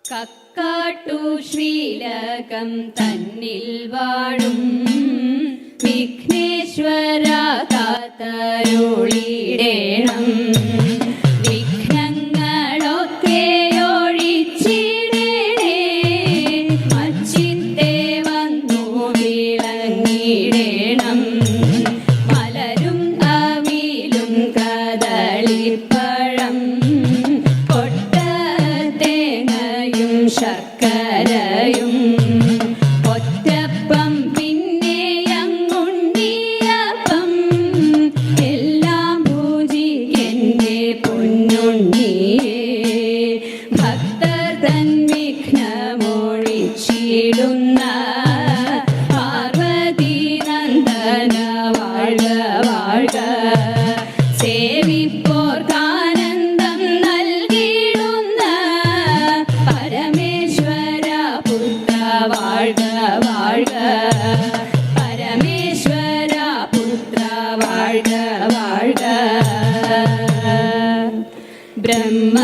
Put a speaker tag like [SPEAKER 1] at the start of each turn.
[SPEAKER 1] കക്കാട്ടു ശ്രീലകം തന്നിൽ വാഴും വിഘ്നേശ്വര കാത്തരുളിടേണം. വിഘ്നങ്ങളൊക്കെ ഒഴിച്ചിടേണേ, മച്ചിത്തെ വന്നു വിളങ്ങിടേണം. മലരും അവിലും കദളിപ്പഴം ശർക്കരയും ഒറ്റപ്പം പിന്നെ അങ്ങുണ്ണിയപ്പം എല്ലാം പൂജിക്കെന്റെ പൊന്നുണ്ണിയേ. ഭക്തർ തൻ വിഘ്നമൊഴിച്ചിടുന്ന പാർവതി നന്ദന വാഴ്ക വാഴ്ക. സേവിപ്പോർക്കാനന്ദം നൽകിടുന്ന പരമേശ്വര പുത്ര വാഴ്ക വാഴ്ക. പരമേശ്വര പുത്ര വാഴ്ക വാഴ്ക. ബ്രഹ്മ